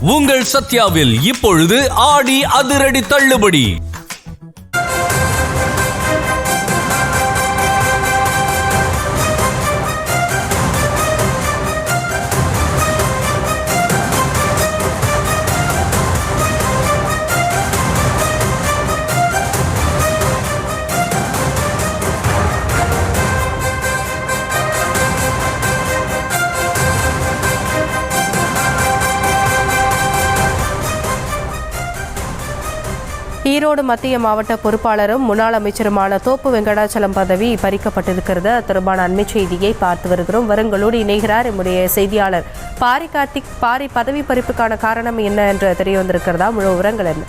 உங்கள் சத்யாவில் இப்பொழுது ஆடி அதிரடி தள்ளுபடி. ஈரோடு மத்திய மாவட்ட பொறுப்பாளரும் முன்னாள் அமைச்சருமான தோப்பு வெங்கடாச்சலம் பதவி பறிக்கப்பட்டிருக்கிறது தொடர்பான அண்மை செய்தியை பார்த்து வருகிறோம். வருங்களோடு இணைகிறார் நம்முடைய செய்தியாளர் பாரி கார்த்திக். பாரி, பதவி பறிப்புக்கான காரணம் என்ன என்று தெரிய வந்திருக்கிறதா? முழு விவரங்கள் என்ன?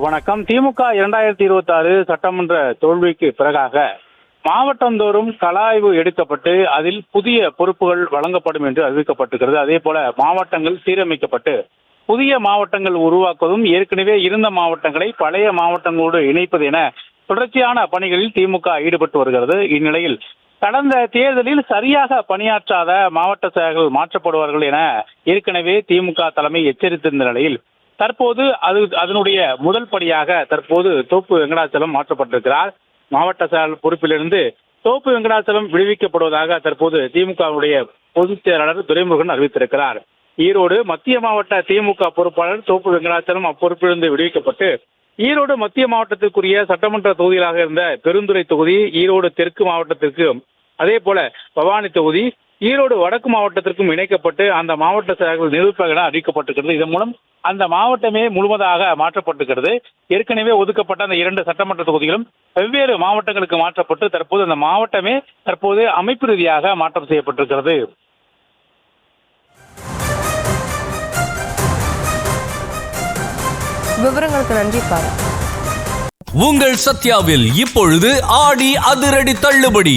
வணக்கம். திமுக 2026 சட்டமன்ற தோல்விக்கு பிறகாக மாவட்டந்தோறும் கலாய்வு எடுக்கப்பட்டு அதில் புதிய பொறுப்புகள் வழங்கப்படும் என்று அறிவிக்கப்பட்டிருக்கிறது. அதே போல மாவட்டங்கள் சீரமைக்கப்பட்டு புதிய மாவட்டங்கள் உருவாக்குவதும் ஏற்கனவே இருந்த மாவட்டங்களை பழைய மாவட்டங்களோடு இணைப்பது என தொடர்ச்சியான பணிகளில் திமுக ஈடுபட்டு வருகிறது. இந்நிலையில் கடந்த தேர்தலில் சரியாக பணியாற்றாத மாவட்ட செயலர்கள் மாற்றப்படுவார்கள் என ஏற்கனவே திமுக தலைமை எச்சரித்திருந்த நிலையில் தற்போது அதனுடைய முதல் படியாக தற்போது தோப்பு வெங்கடாச்சலம் மாற்றப்பட்டிருக்கிறார். மாவட்ட செயலர் பொறுப்பிலிருந்து தோப்பு வெங்கடாச்சலம் விடுவிக்கப்படுவதாக தற்போது திமுகவுடைய பொதுச் செயலாளர் துரைமுருகன் அறிவித்திருக்கிறார். ஈரோடு மத்திய மாவட்ட திமுக பொறுப்பாளர் தோப்பு வெங்கடாச்சலம் அப்பொறுப்பிலிருந்து விடுவிக்கப்பட்டு ஈரோடு மத்திய மாவட்டத்திற்குரிய சட்டமன்ற தொகுதிகளாக இருந்த பெருந்துறை தொகுதி, ஈரோடு தெற்கு மாவட்டத்திற்கும் அதே போல பவானி தொகுதி, ஈரோடு வடக்கு மாவட்டத்திற்கும் இணைக்கப்பட்டு அந்த மாவட்ட செயலர்கள் நிரூபிப்பாக என அறிவிக்கப்பட்டிருக்கிறது. இதன் மூலம் அந்த மாவட்டமே முழுவதாக மாற்றப்பட்டிருக்கிறது. ஏற்கனவே ஒதுக்கப்பட்ட அந்த 2 சட்டமன்ற தொகுதிகளும் வெவ்வேறு மாவட்டங்களுக்கு மாற்றப்பட்டு தற்போது அந்த மாவட்டமே தற்போது அமைப்பு ரீதியாக மாற்றம் செய்யப்பட்டிருக்கிறது. விவரங்களுக்கு நன்றி பாரு. உங்கள் சத்யாவில் இப்பொழுது ஆடி அதிரடி தள்ளுபடி.